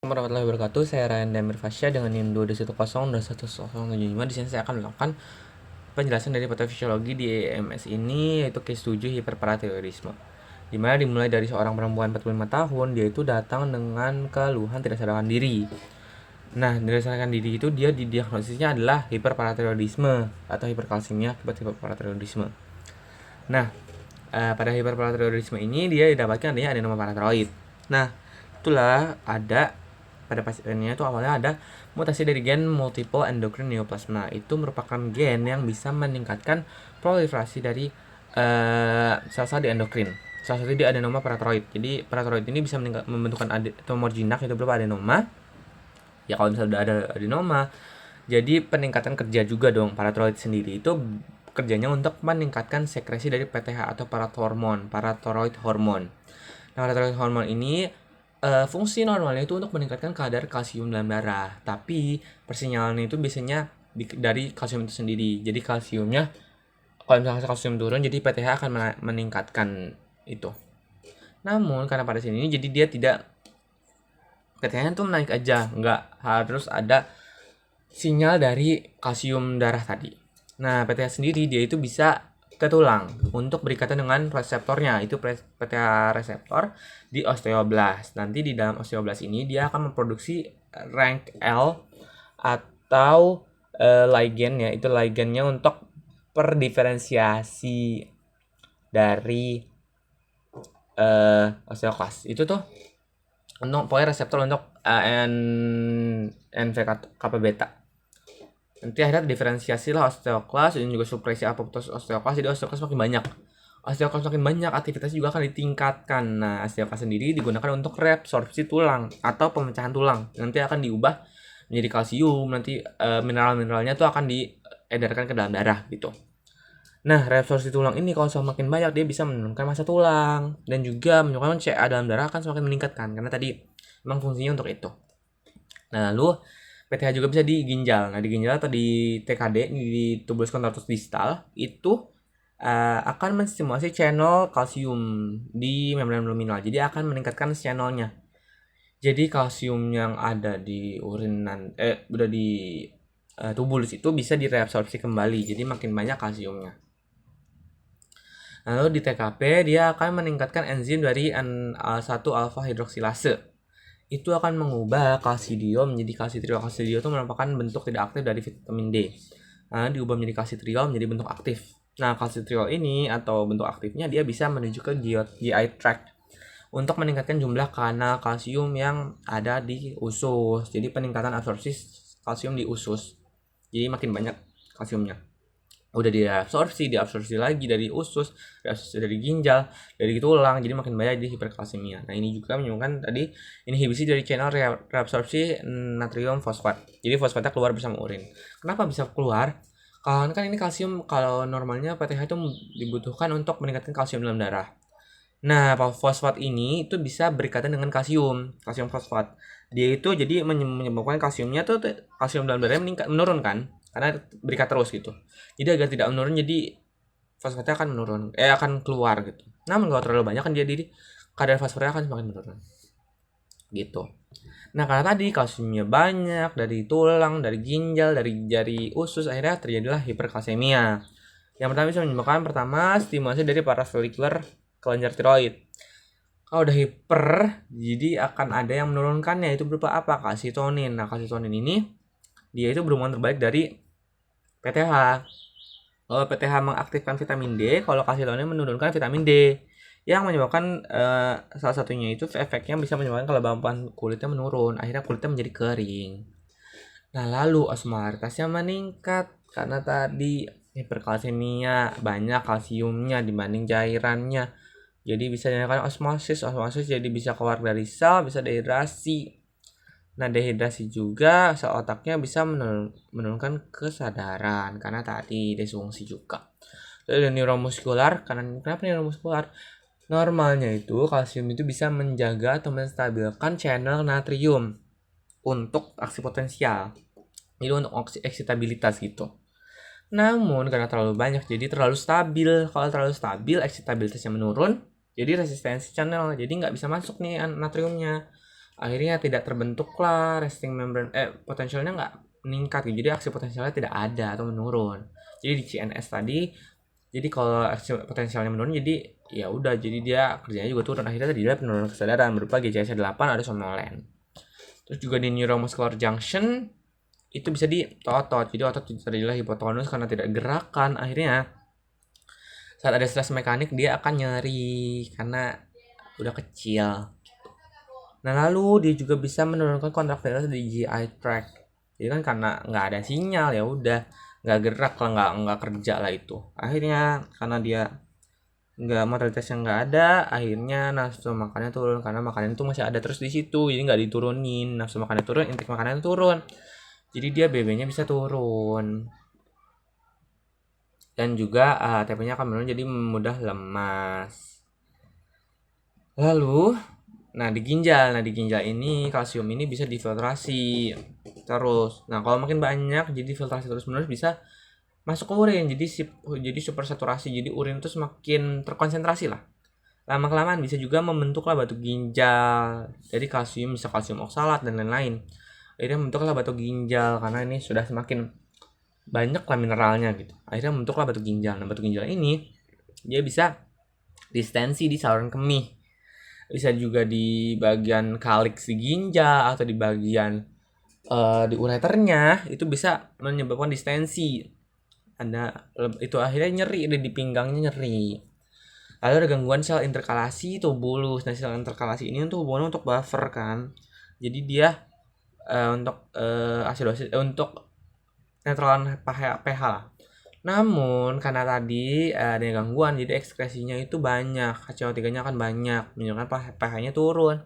Warahmatullahi wabarakatuh. Saya Ryan Damir Fasya dengan NIM 210 dan 11075. Di sini saya akan melakukan penjelasan dari patofisiologi di EMS ini, yaitu case 7 hiperparatiroidisme. Dimana dimulai dari seorang perempuan 45 tahun, dia itu datang dengan keluhan tidak sadarkan diri. Nah, tidak sadarkan diri itu dia didiagnosisnya adalah hiperparatiroidisme atau hiperkalsemia akibat hiperparatiroidisme. Nah, pada hiperparatiroidisme ini dia didapatkan adanya adenoma paratiroid. Nah, itulah ada pada pasiennya itu awalnya ada mutasi dari gen multiple endocrine neoplasma. Itu merupakan gen yang bisa meningkatkan proliferasi dari sel-sel di endokrin. Salah satu di adenoma paratiroid. Jadi paratiroid ini bisa membentukkan tumor jinak itu berupa adenoma. Ya kalau misalnya udah ada adenoma, jadi peningkatan kerja juga dong. Paratiroid sendiri itu kerjanya untuk meningkatkan sekresi dari PTH atau parathyroid hormone. Nah, parathyroid hormone ini fungsi normalnya itu untuk meningkatkan kadar kalsium dalam darah. Tapi persinyalan itu biasanya dari kalsium itu sendiri. Jadi kalsiumnya, kalau misalnya kalsium turun, jadi PTH akan meningkatkan itu. Namun karena pada sini jadi dia tidak, PTH-nya tuh naik aja, nggak harus ada sinyal dari kalsium darah tadi. Nah, PTH sendiri dia itu bisa ke tulang untuk berikatan dengan reseptornya, itu PTH reseptor di osteoblast. Nanti di dalam osteoblast ini dia akan memproduksi rank L atau ligan ya, itu ligannya untuk perdiferensiasi dari osteoklas. Itu tuh untuk pokoknya reseptor untuk NF-kappa beta. Nanti akhirnya diferensiasi lah osteoklas dan juga supresi apoptosis osteoklas. Jadi osteoklas makin banyak. Osteoklas makin banyak, aktivitasnya juga akan ditingkatkan. Nah, osteoklas sendiri digunakan untuk reabsorpsi tulang atau pemecahan tulang. Nanti akan diubah menjadi kalsium. Nanti mineral-mineralnya tuh akan diedarkan ke dalam darah gitu. Nah, reabsorpsi tulang ini kalau semakin banyak dia bisa menurunkan massa tulang dan juga menyebabkan CA dalam darah akan semakin meningkatkan karena tadi memang fungsinya untuk itu. Nah, lalu PTH juga bisa di ginjal. Nah, di ginjal atau di TKD, di tubulus contractus distal, itu akan menstimulasi channel kalsium di membran luminal. Jadi akan meningkatkan channelnya. Jadi kalsium yang ada di udah di tubulus itu bisa direabsorpsi kembali. Jadi makin banyak kalsiumnya. Lalu di TKP dia akan meningkatkan enzim dari 1 alfa hidroksilase. Itu akan mengubah kalsidiol menjadi kalsitriol. Kalsidiol itu merupakan bentuk tidak aktif dari vitamin D. Nah, diubah menjadi kalsitriol menjadi bentuk aktif. Nah, kalsitriol ini atau bentuk aktifnya dia bisa menuju ke GI tract untuk meningkatkan jumlah kanal kalsium yang ada di usus. Jadi peningkatan absorpsi kalsium di usus. Jadi makin banyak kalsiumnya. Udah diabsorpsi lagi dari usus, diabsorpsi dari ginjal, dari tulang, jadi makin banyak di hiperkalsemia. Nah, ini juga menyebabkan tadi inhibisi dari channel reabsorpsi natrium fosfat. Jadi fosfatnya keluar bersama urin. Kenapa bisa keluar? Kan ini kalsium, kalau normalnya PTH itu dibutuhkan untuk meningkatkan kalsium dalam darah. Nah, fosfat ini itu bisa berikatan dengan kalsium fosfat. Dia itu jadi menyebabkan kalsiumnya tuh kalsium dalam darah menurun kan? Karena berikat terus gitu. Jadi agar tidak menurun, jadi fosfatnya akan menurun, akan keluar gitu. Namun kalau terlalu banyak kan dia kadar fosfatnya akan semakin menurun. Gitu. Nah, karena tadi kalsiumnya banyak dari tulang, dari ginjal, dari jari usus, akhirnya terjadilah hiperkalsemia. Yang pertama bisa menyebabkan stimulasi dari parafolikuler kelenjar tiroid. Kalau udah hiper, jadi akan ada yang menurunkannya, itu berupa apa? Kalsitonin. Nah, kalsitonin ini dia itu berhubungan terbalik dari PTH. Kalau PTH mengaktifkan vitamin D, kalau kalsitonin menurunkan vitamin D. Yang menyebabkan salah satunya itu efeknya bisa menyebabkan kelembapan kulitnya menurun. Akhirnya kulitnya menjadi kering. Nah, lalu osmolaritasnya meningkat karena tadi hiperkalsemia, banyak kalsiumnya dibanding cairannya. Jadi bisa dilakukan osmosis jadi bisa keluar dari sel, bisa dehidrasi. Nah, dehidrasi juga sel otaknya bisa menurunkan kesadaran karena tadi disfungsi juga. Lalu neuromuskular, kenapa neuromuskular? Normalnya itu kalsium itu bisa menjaga atau menstabilkan channel natrium untuk aksi potensial. Jadi untuk eksitabilitas gitu. Namun karena terlalu banyak jadi terlalu stabil. Kalau terlalu stabil eksitabilitasnya menurun, jadi resistensi channel, jadi nggak bisa masuk nih natriumnya. akhirnya tidak terbentuklah resting membrane, potensialnya nggak meningkat gitu. Jadi aksi potensialnya tidak ada atau menurun. Jadi di CNS tadi, jadi kalau aksi potensialnya menurun, jadi ya udah, jadi dia kerjanya juga turun. Akhirnya tadi dia penurunan kesadaran berupa GCS8 ada somnolen. Terus juga di neuromuscular junction itu bisa di otot. Jadi otot terjadilah hipotonus karena tidak gerakan. Akhirnya saat ada stres mekanik dia akan nyeri karena udah kecil. Nah lalu dia juga bisa menurunkan kontraktilitas di GI tract. Jadi kan karena nggak ada sinyal, ya udah nggak gerak lah, nggak kerja lah itu. Akhirnya karena dia nggak, motoritas yang nggak ada, akhirnya nafsu makannya turun karena makanan itu masih ada terus di situ, jadi nggak diturunin. Nafsu makannya turun, intake makanan turun, jadi dia BB-nya bisa turun. Dan juga ATP-nya akan menurun, jadi mudah lemas. Lalu di ginjal ini kalsium ini bisa difiltrasi terus. Nah kalau makin banyak, jadi filtrasi terus menerus bisa masuk ke urin, jadi super saturasi, jadi urin itu semakin terkonsentrasi lah. Lama kelamaan bisa juga membentuklah batu ginjal. Jadi kalsium bisa kalsium oksalat dan lain-lain. Akhirnya membentuklah batu ginjal karena ini sudah semakin banyak lah mineralnya gitu. Akhirnya membentuklah batu ginjal. Nah batu ginjal ini dia bisa distensi di saluran kemih. Bisa juga di bagian kaliks di ginjal atau di bagian di ureternya, itu bisa menyebabkan distensi. Itu akhirnya nyeri di pinggangnya, nyeri. Lalu ada gangguan sel interkalasi tubulus. Nah sel interkalasi ini untuk hubungannya untuk buffer kan. Jadi dia untuk asidosis, untuk netralan pH lah. Namun karena tadi ada gangguan, jadi ekskresinya itu banyak, HCO3-nya akan banyak, menunjukkan pH-nya turun.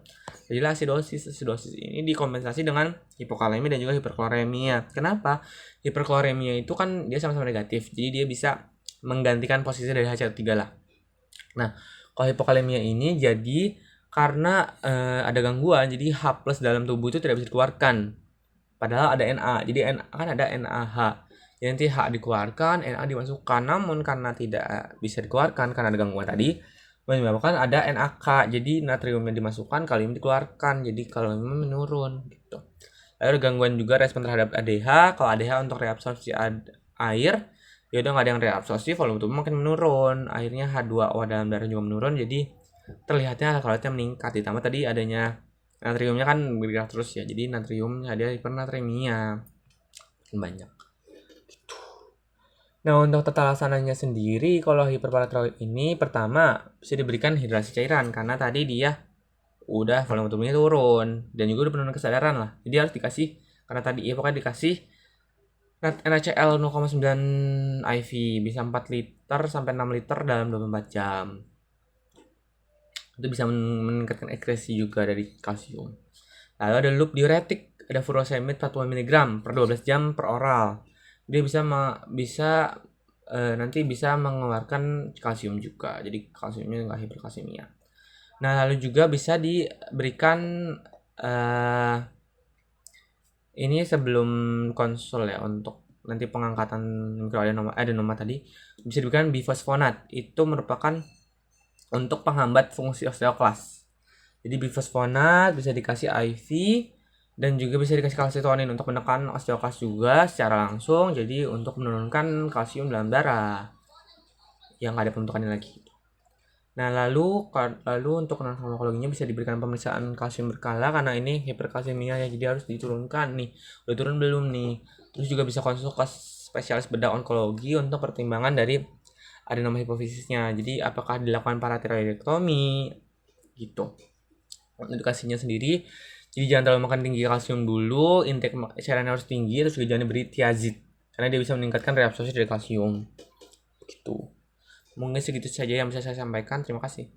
Jadi asidosis ini dikompensasi dengan hipokalemia dan juga hiperkloremia. Kenapa? Hiperkloremia itu kan dia sama-sama negatif, jadi dia bisa menggantikan posisi dari HCO3 lah. Nah, kalau hipokalemia ini jadi karena ada gangguan, jadi H+ dalam tubuh itu tidak bisa dikeluarkan. Padahal ada Na, jadi kan ada NaH. Jadi nanti H dikeluarkan, Na dimasukkan. Namun karena tidak bisa dikeluarkan karena ada gangguan tadi, menyebabkan ada NaK. Jadi natriumnya dimasukkan, kalium dikeluarkan. Jadi kaliumnya menurun gitu. Lalu ada gangguan juga respon terhadap ADH. Kalau ADH untuk reabsorpsi air, ya udah nggak ada yang reabsorpsi, volume tubuh makin menurun. Akhirnya H2O dalam darah juga menurun. Jadi terlihatnya alkaloidnya meningkat. Ditambah tadi adanya natriumnya kan bergerak terus ya, jadi natriumnya ada hipernatremia banyak. Nah untuk tata laksananya sendiri, kalau hiperparathyroid ini pertama bisa diberikan hidrasi cairan karena tadi dia udah volume tubuhnya turun dan juga udah penurunan kesadaran lah, jadi harus dikasih, karena tadi ya pokoknya dikasih NaCl 0,9 IV, bisa 4 liter sampai 6 liter dalam 24 jam. Itu bisa meningkatkan ekskresi juga dari kalsium. Lalu ada loop diuretik, ada furosemide 40 mg per 12 jam per oral. Dia nanti bisa mengeluarkan kalsium juga, jadi kalsiumnya nggak hiperkalsemia. Nah lalu juga bisa diberikan ini sebelum konsul ya, untuk nanti pengangkatan mikroadenoma tadi bisa diberikan bifosfonat. Itu merupakan untuk penghambat fungsi osteoklas. Jadi bifosfonat bisa dikasih IV dan juga bisa dikasih kalsitonin untuk menekan osteoklas juga secara langsung. Jadi untuk menurunkan kalsium dalam darah yang nggak ada pembentukannya lagi. Nah lalu untuk non farmakologinya bisa diberikan pemeriksaan kalsium berkala karena ini hiperkalsemia ya, jadi harus diturunkan nih. Udah turun belum nih? Terus juga bisa konsul ke spesialis bedah onkologi untuk pertimbangan dari adenoma hipofisisnya. Jadi apakah dilakukan paratiroidektomi gitu. Edukasinya sendiri, jadi jangan terlalu makan tinggi kalsium dulu, intake cairannya harus tinggi, terus juga jangan diberi thiazid karena dia bisa meningkatkan reabsorpsi dari kalsium gitu. Mungkin segitu saja yang bisa saya sampaikan. Terima kasih.